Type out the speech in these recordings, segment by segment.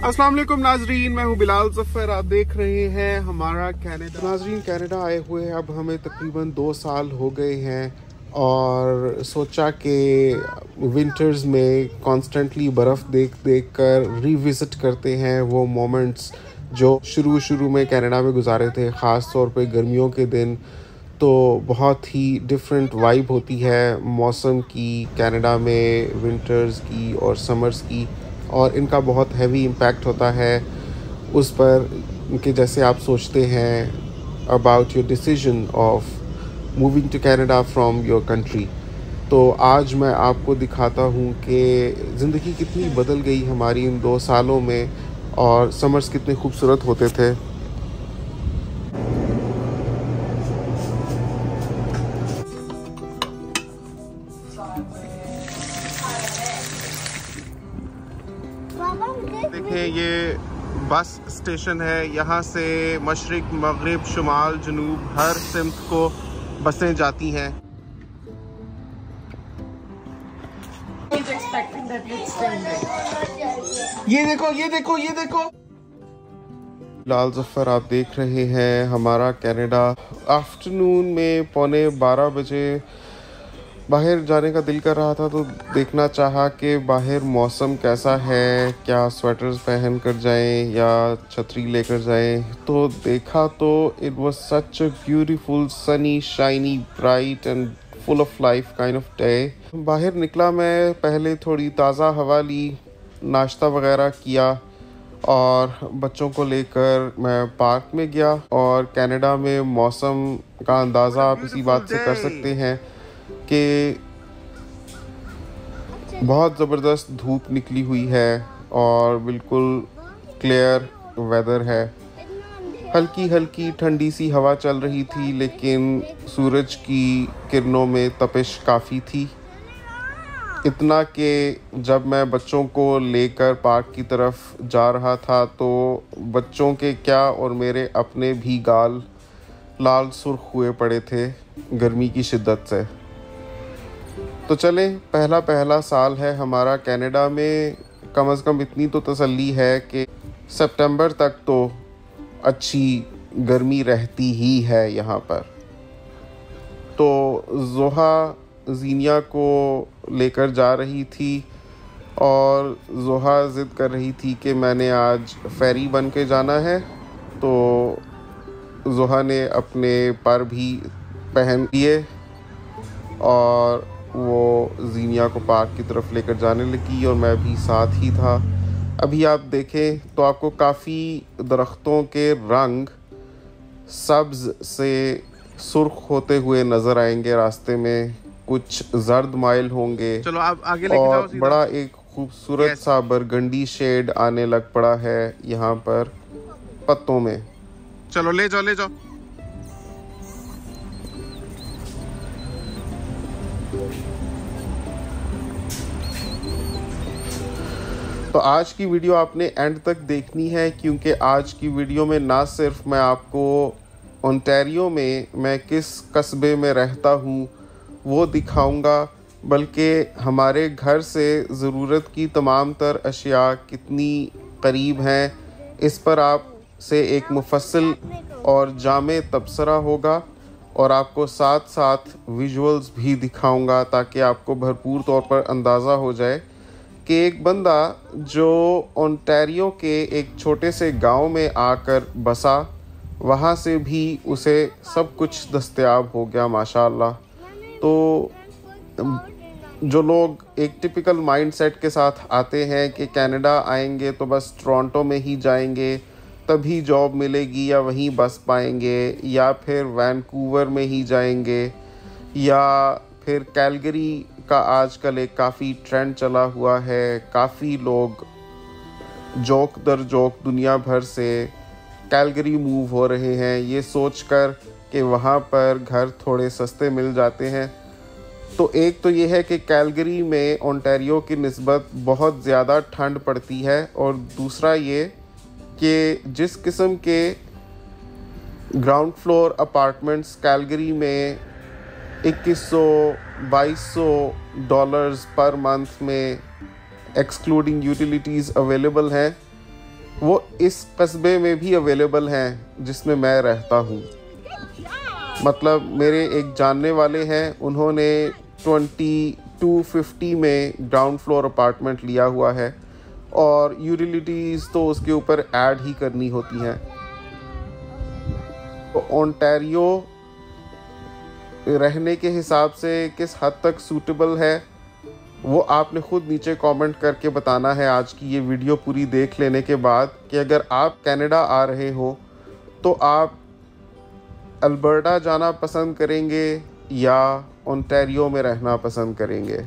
अस्सलाम वालेकुम नाजरीन, मैं हूं बिलाल जफर। आप देख रहे हैं हमारा कनाडा। नाजरीन, कनाडा आए हुए अब हमें तकरीबन 2 साल हो गए हैं और सोचा कि विंटर्स में कॉन्स्टेंटली बर्फ़ देख देख कर रिविज़िट करते हैं वो मोमेंट्स जो शुरू में कनाडा में गुजारे थे, ख़ास तौर पे गर्मियों के दिन। तो बहुत ही डिफरेंट वाइब होती है मौसम की कनाडा में, विंटर्स की और समर्स की, और इनका बहुत हैवी इम्पैक्ट होता है उस पर कि जैसे आप सोचते हैं about your decision of moving to Canada from your country. तो आज मैं आपको दिखाता हूँ कि ज़िंदगी कितनी बदल गई हमारी इन 2 सालों में और समर्स कितने खूबसूरत होते थे। देखिए, ये बस स्टेशन है। यहाँ से मशरिक, मगरिब, शुमाल, जनूब हर सिमत को बसें जाती हैं। ये देखो, ये देखो, ये देखो। लाल जफर आप देख रहे हैं हमारा कनाडा। आफ्टरनून में 11:15 बजे बाहर जाने का दिल कर रहा था, तो देखना चाहा कि बाहर मौसम कैसा है, क्या स्वेटर्स पहन कर जाएं या छतरी लेकर जाएं। तो देखा तो it was such a beautiful Sunny shiny bright and full of life kind of day. बाहर निकला मैं, पहले थोड़ी ताज़ा हवा ली, नाश्ता वगैरह किया और बच्चों को लेकर मैं पार्क में गया। और कनाडा में मौसम का अंदाज़ा आप इसी बात से कर सकते हैं कि बहुत ज़बरदस्त धूप निकली हुई है और बिल्कुल क्लियर वेदर है। हल्की हल्की ठंडी सी हवा चल रही थी, लेकिन सूरज की किरणों में तपिश काफ़ी थी। इतना कि जब मैं बच्चों को लेकर पार्क की तरफ जा रहा था तो बच्चों के क्या और मेरे अपने भी गाल लाल सुर्ख हुए पड़े थे गर्मी की शिद्दत से। तो चलें, पहला साल है हमारा कनाडा में। कम से कम इतनी तो तसल्ली है कि सितंबर तक तो अच्छी गर्मी रहती ही है यहाँ पर। तो जोहा जीनिया को लेकर जा रही थी और जोहा ज़िद कर रही थी कि मैंने आज फेरी बन के जाना है। तो जोहा ने अपने पर भी पहन लिए और वो जीनिया को पार्क की तरफ लेकर जाने लगी और मैं भी साथ ही था। अभी आप देखें तो आपको काफ़ी दरख्तों के रंग सब्ज़ से सुर्ख होते हुए नज़र आएंगे रास्ते में, कुछ जर्द माइल होंगे। चलो आप आगे लेके जाओ सीधा। बड़ा एक खूबसूरत सा बरगंडी शेड आने लग पड़ा है यहाँ पर पत्तों में। चलो ले जाओ, ले जाओ। तो आज की वीडियो आपने एंड तक देखनी है, क्योंकि आज की वीडियो में ना सिर्फ मैं आपको ओंटारियो में मैं किस कस्बे में रहता हूँ वो दिखाऊंगा, बल्कि हमारे घर से ज़रूरत की तमाम तर अशिया कितनी करीब हैं इस पर आपसे एक मुफस्सिल और जामे तबसरा होगा। और आपको साथ साथ विजुअल्स भी दिखाऊंगा ताकि आपको भरपूर तौर पर अंदाज़ा हो जाए कि एक बंदा जो ओंटारियो के एक छोटे से गांव में आकर बसा, वहाँ से भी उसे सब कुछ दस्तयाब हो गया माशाअल्लाह। तो जो लोग एक टिपिकल माइंडसेट के साथ आते हैं कि कनाडा आएंगे तो बस टोरंटो में ही जाएंगे तभी जॉब मिलेगी या वहीं बस पाएंगे, या फिर वैंकूवर में ही जाएंगे, या फिर कैलगरी का आजकल एक काफ़ी ट्रेंड चला हुआ है। काफ़ी लोग जोक दर जोक दुनिया भर से कैलगरी मूव हो रहे हैं ये सोचकर कि वहाँ पर घर थोड़े सस्ते मिल जाते हैं। तो एक तो ये है कि कैलगरी में ओंटारियो की निस्बत बहुत ज़्यादा ठंड पड़ती है, और दूसरा ये कि जिस किस्म के ग्राउंड फ्लोर अपार्टमेंट्स कैलगरी में 2100-2200 डॉलर्स पर मंथ में एक्सक्लूडिंग यूटिलिटीज़ अवेलेबल हैं, वो इस कस्बे में भी अवेलेबल हैं जिसमें मैं रहता हूँ। मतलब मेरे एक जानने वाले हैं, उन्होंने 2250 में ग्राउंड फ्लोर अपार्टमेंट लिया हुआ है और यूटिलिटीज़ तो उसके ऊपर ऐड ही करनी होती हैं। तो ओंटारियो रहने के हिसाब से किस हद तक सूटेबल है वो आपने ख़ुद नीचे कमेंट करके बताना है आज की ये वीडियो पूरी देख लेने के बाद, कि अगर आप कनाडा आ रहे हो तो आप अल्बर्टा जाना पसंद करेंगे या ओंटारियो में रहना पसंद करेंगे।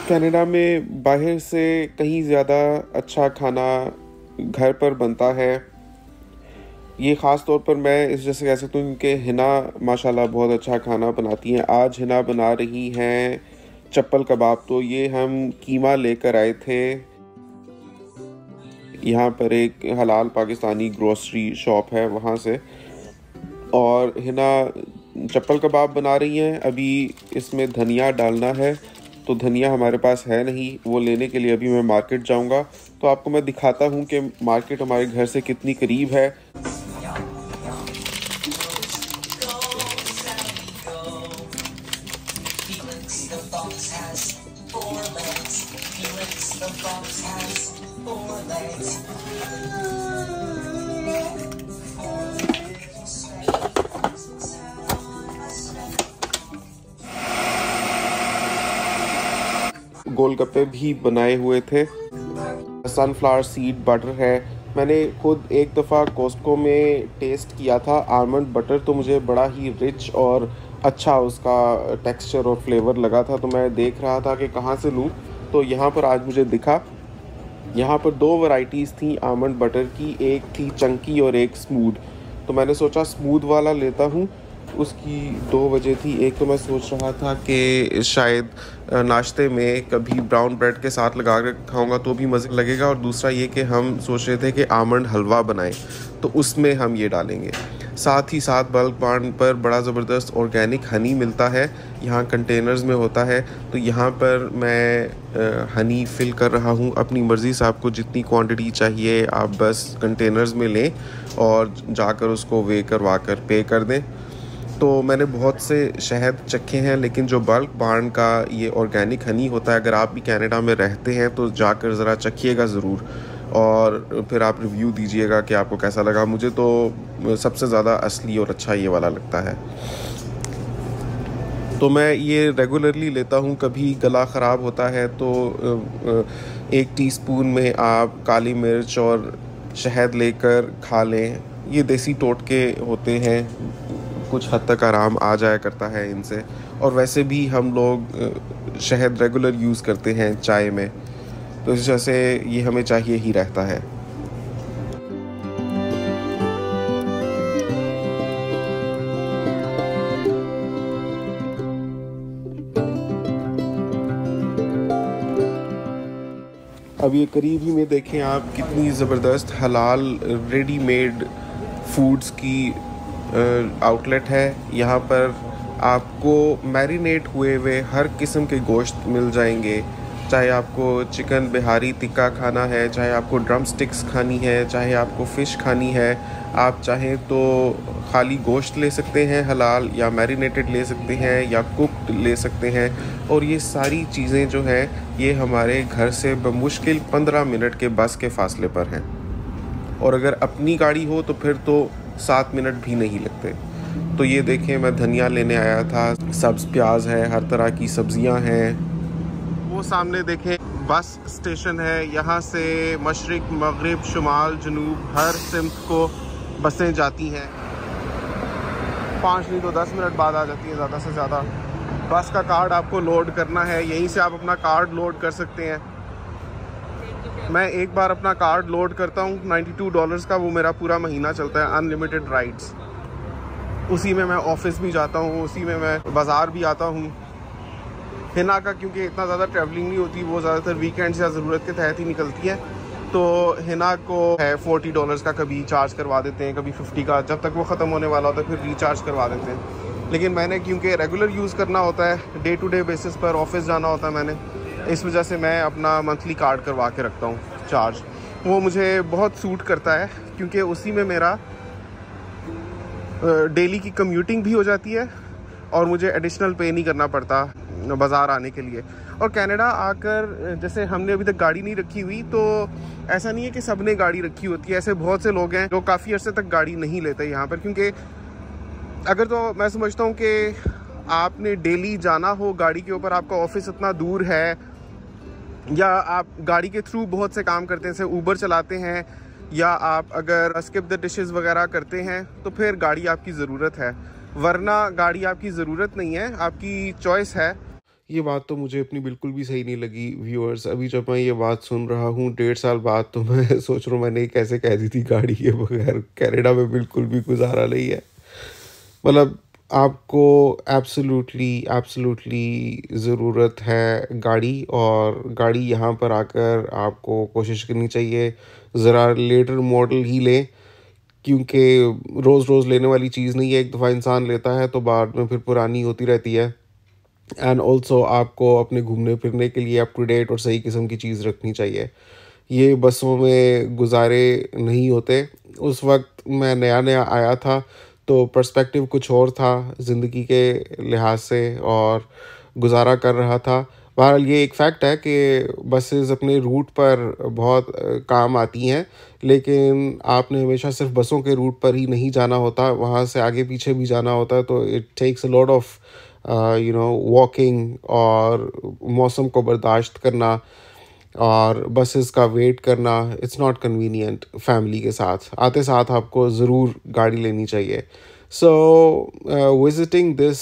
कनाडा में बाहर से कहीं ज़्यादा अच्छा खाना घर पर बनता है। ये ख़ास तौर पर मैं इस जैसे कह सकता हूँ कि हिना माशाल्लाह बहुत अच्छा खाना बनाती हैं। आज हिना बना रही हैं चप्पल कबाब। तो ये हम कीमा लेकर आए थे। यहाँ पर एक हलाल पाकिस्तानी ग्रोसरी शॉप है वहाँ से, और हिना चप्पल कबाब बना रही हैं। अभी इसमें धनिया डालना है, तो धनिया हमारे पास है नहीं, वो लेने के लिए अभी मैं मार्केट जाऊंगा। तो आपको मैं दिखाता हूँ कि मार्केट हमारे घर से कितनी करीब है। गोलगप्पे भी बनाए हुए थे। सनफ्लावर सीड बटर है। मैंने खुद एक दफ़ा कॉस्को में टेस्ट किया था आलमंड बटर, तो मुझे बड़ा ही रिच और अच्छा उसका टेक्सचर और फ्लेवर लगा था। तो मैं देख रहा था कि कहाँ से लूँ, तो यहाँ पर आज मुझे दिखा। यहाँ पर 2 वैरायटीज़ थी आलमंड बटर की, एक थी चंकी और एक स्मूथ। तो मैंने सोचा स्मूथ वाला लेता हूँ। उसकी 2 वजह थी। एक तो मैं सोच रहा था कि शायद नाश्ते में कभी ब्राउन ब्रेड के साथ लगा कर खाऊंगा तो भी मज़े लगेगा, और दूसरा ये कि हम सोच रहे थे कि आमंड हलवा बनाएं, तो उसमें हम ये डालेंगे। साथ ही साथ बल्क बार्न पर बड़ा ज़बरदस्त ऑर्गेनिक हनी मिलता है, यहाँ कंटेनर्स में होता है। तो यहाँ पर मैं हनी फ़िल कर रहा हूँ अपनी मर्ज़ी से। आपको जितनी क्वांटिटी चाहिए आप बस कंटेनर्स में लें और जाकर उसको वे करवा कर पे कर दें। तो मैंने बहुत से शहद चखे हैं, लेकिन जो बल्क बार्न का ये ऑर्गेनिक हनी होता है, अगर आप भी कनाडा में रहते हैं तो जाकर ज़रा चखिएगा ज़रूर, और फिर आप रिव्यू दीजिएगा कि आपको कैसा लगा। मुझे तो सबसे ज़्यादा असली और अच्छा ये वाला लगता है। तो मैं ये रेगुलरली लेता हूँ। कभी गला ख़राब होता है तो 1 टीस्पून में आप काली मिर्च और शहद लेकर खा लें। ये देसी टोटके होते हैं, कुछ हद तक आराम आ जाया करता है इनसे। और वैसे भी हम लोग शहद रेगुलर यूज़ करते हैं चाय में, तो इस वजह से ये हमें चाहिए ही रहता है। अब ये करीब ही में देखें आप कितनी ज़बरदस्त हलाल रेडीमेड फूड्स की आउटलेट है। यहाँ पर आपको मैरिनेट हुए हुए हर किस्म के गोश्त मिल जाएंगे। चाहे आपको चिकन बिहारी टिक्का खाना है, चाहे आपको ड्रम स्टिक्स खानी है, चाहे आपको फ़िश खानी है, आप चाहें तो खाली गोश्त ले सकते हैं हलाल, या मैरिनेटेड ले सकते हैं, या कुक्ड ले सकते हैं। और ये सारी चीज़ें जो हैं ये हमारे घर से बमुश्किल 15 मिनट के बस के फ़ासले पर हैं। और अगर अपनी गाड़ी हो तो फिर तो 7 मिनट भी नहीं लगते। तो ये देखें, मैं धनिया लेने आया था, सब्ज़ प्याज है, हर तरह की सब्ज़ियां हैं। वो सामने देखें बस स्टेशन है, यहाँ से मशरिक़, मगरिब, शुमाल, जनूब हर सिमत को बसें जाती हैं। 5 नहीं तो 10 मिनट बाद आ जाती है ज़्यादा से ज़्यादा। बस का कार्ड आपको लोड करना है, यहीं से आप अपना कार्ड लोड कर सकते हैं। मैं एक बार अपना कार्ड लोड करता हूँ $92 का, वो मेरा पूरा महीना चलता है, अनलिमिटेड राइड्स। उसी में मैं ऑफिस भी जाता हूँ, उसी में मैं बाज़ार भी आता हूँ। हिना का क्योंकि इतना ज़्यादा ट्रैवलिंग नहीं होती, वो ज़्यादातर वीकेंड्स या ज़रूरत के तहत ही निकलती है, तो हिना को है $40 का कभी चार्ज करवा देते हैं, कभी 50 का, जब तक वो ख़त्म होने वाला होता है फिर रिचार्ज करवा देते हैं। लेकिन मैंने क्योंकि रेगुलर यूज़ करना होता है, डे टू डे बेसिस पर ऑफिस जाना होता है मैंने, इस वजह से मैं अपना मंथली कार्ड करवा के रखता हूँ चार्ज। वो मुझे बहुत सूट करता है क्योंकि उसी में मेरा डेली की कम्यूटिंग भी हो जाती है और मुझे एडिशनल पे नहीं करना पड़ता बाज़ार आने के लिए। और कनाडा आकर, जैसे हमने अभी तक गाड़ी नहीं रखी हुई, तो ऐसा नहीं है कि सबने गाड़ी रखी होती है। ऐसे बहुत से लोग हैं जो काफ़ी अर्से तक गाड़ी नहीं लेते यहाँ पर, क्योंकि अगर तो मैं समझता हूँ कि आपने डेली जाना हो गाड़ी के ऊपर, आपका ऑफिस इतना दूर है, या आप गाड़ी के थ्रू बहुत से काम करते हैं, जैसे ऊबर चलाते हैं, या आप अगर स्किप द डिशेस वगैरह करते हैं, तो फिर गाड़ी आपकी ज़रूरत है, वरना गाड़ी आपकी ज़रूरत नहीं है, आपकी चॉइस है। ये बात तो मुझे अपनी बिल्कुल भी सही नहीं लगी व्यूअर्स। अभी जब मैं ये बात सुन रहा हूँ 1.5 साल बाद, तो मैं सोच रहा हूँ मैंने कैसे कह दी थी गाड़ी के बगैर कनाडा में बिल्कुल भी गुजारा नहीं है। मतलब आपको एब्सोल्युटली ज़रूरत है गाड़ी, और गाड़ी यहाँ पर आकर आपको कोशिश करनी चाहिए ज़रा लेटर मॉडल ही लें, क्योंकि रोज़ लेने वाली चीज़ नहीं है। एक दफ़ा इंसान लेता है तो बाद में फिर पुरानी होती रहती है। एंड ऑल्सो आपको अपने घूमने फिरने के लिए अप टू डेट और सही किस्म की चीज़ रखनी चाहिए। ये बसों में गुजारे नहीं होते। उस वक्त मैं नया आया था तो पर्सपेक्टिव कुछ और था ज़िंदगी के लिहाज से, और गुजारा कर रहा था। बहरहाल ये एक फ़ैक्ट है कि बसेस अपने रूट पर बहुत काम आती हैं, लेकिन आपने हमेशा सिर्फ बसों के रूट पर ही नहीं जाना होता, वहाँ से आगे पीछे भी जाना होता है। तो it takes a lot of walking, और मौसम को बर्दाश्त करना, और बसेस का वेट करना। It's not convenient. फैमिली के साथ आते साथ आपको ज़रूर गाड़ी लेनी चाहिए। So visiting this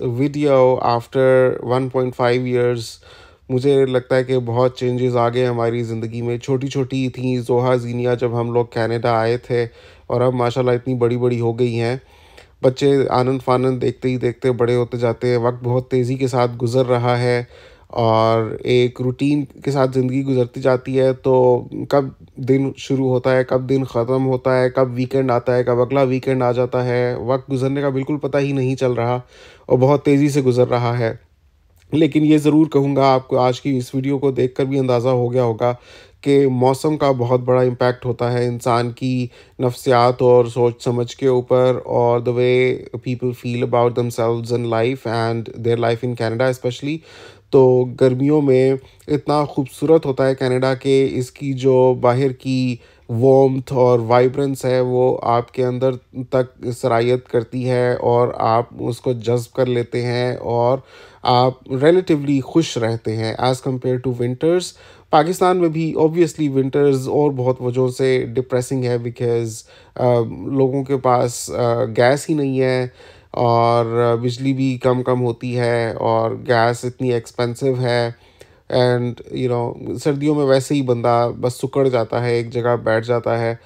video after 1.5 years, मुझे लगता है कि बहुत चेंजेस आ गए हमारी ज़िंदगी में। छोटी छोटी थी जोहा ज़ीनिया जब हम लोग कनाडा आए थे, और अब माशाल्लाह इतनी बड़ी बड़ी हो गई हैं। बच्चे आनंद फानंद देखते ही देखते बड़े होते जाते हैं। वक्त बहुत तेज़ी के साथ गुज़र रहा है, और एक रूटीन के साथ ज़िंदगी गुजरती जाती है। तो कब दिन शुरू होता है, कब दिन ख़त्म होता है, कब वीकेंड आता है, कब अगला वीकेंड आ जाता है, वक्त गुजरने का बिल्कुल पता ही नहीं चल रहा, और बहुत तेज़ी से गुज़र रहा है। लेकिन ये ज़रूर कहूँगा, आपको आज की इस वीडियो को देखकर भी अंदाज़ा हो गया होगा कि मौसम का बहुत बड़ा इम्पैक्ट होता है इंसान की नफ्सियात और सोच समझ के ऊपर, और the way people feel about themselves in life and their life in Canada specially. तो गर्मियों में इतना खूबसूरत होता है कनाडा के, इसकी जो बाहर की वार्मथ और वाइब्रेंस है वो आपके अंदर तक सरायत करती है, और आप उसको जज़्ब कर लेते हैं, और आप रिलेटिवली खुश रहते हैं as compared to winters. Pakistan में भी ऑब्वियसली विंटर्स और बहुत वजहों से डिप्रेसिंग है, बिकॉज़ लोगों के पास गैस ही नहीं है, और बिजली भी कम होती है, और गैस इतनी एक्सपेंसिव है। एंड सर्दियों में वैसे ही बंदा बस सुकड़ जाता है, एक जगह बैठ जाता है,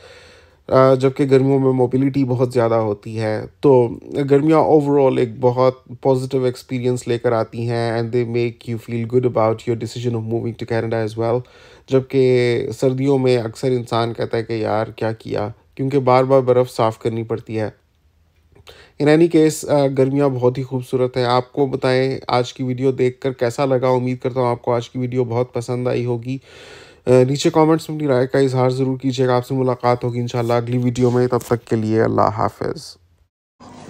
जबकि गर्मियों में मोबिलिटी बहुत ज़्यादा होती है। तो गर्मियाँ ओवरऑल एक बहुत पॉजिटिव एक्सपीरियंस लेकर आती हैं, and they make you feel good about your decision of moving to Canada as well. जबकि सर्दियों में अक्सर इंसान कहता है कि यार क्या किया, क्योंकि बार बार बर्फ़ साफ़ करनी पड़ती है। इन एनी केस गर्मियाँ बहुत ही खूबसूरत है। आपको बताएं आज की वीडियो देखकर कैसा लगा। उम्मीद करता हूँ आपको आज की वीडियो बहुत पसंद आई होगी। नीचे कमेंट्स में अपनी राय का इजहार ज़रूर कीजिएगा। आपसे मुलाकात होगी इंशाल्लाह अगली वीडियो में। तब तक के लिए अल्लाह हाफ़िज़।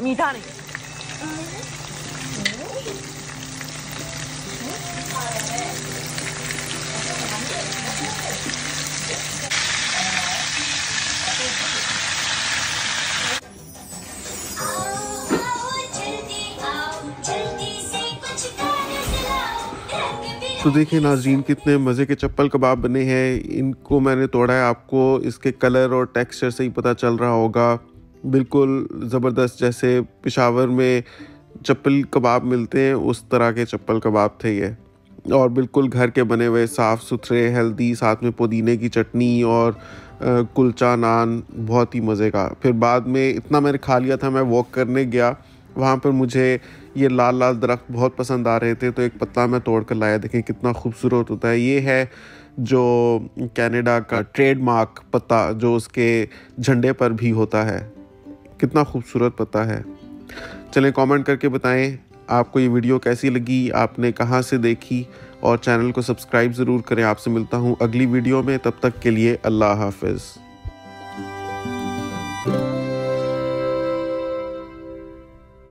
मीठा नहीं। तो देखिए नाज़रीन, कितने मज़े के चप्पल कबाब बने हैं। इनको मैंने तोड़ा है, आपको इसके कलर और टेक्सचर से ही पता चल रहा होगा। बिल्कुल ज़बरदस्त, जैसे पेशावर में चप्पल कबाब मिलते हैं उस तरह के चप्पल कबाब थे ये, और बिल्कुल घर के बने हुए, साफ़ सुथरे, हेल्दी, साथ में पुदीने की चटनी और कुलचा नान, बहुत ही मज़े का। फिर बाद में इतना मैंने खा लिया था, मैं वॉक करने गया, वहाँ पर मुझे ये लाल लाल दरख्त बहुत पसंद आ रहे थे, तो एक पत्ता मैं तोड़ कर लाया। देखें कितना खूबसूरत होता है। ये है जो कनाडा का ट्रेडमार्क पत्ता, जो उसके झंडे पर भी होता है। कितना खूबसूरत पत्ता है। चलें, कमेंट करके बताएं आपको ये वीडियो कैसी लगी, आपने कहाँ से देखी, और चैनल को सब्सक्राइब ज़रूर करें। आपसे मिलता हूँ अगली वीडियो में, तब तक के लिए अल्लाह हाफ़िज़।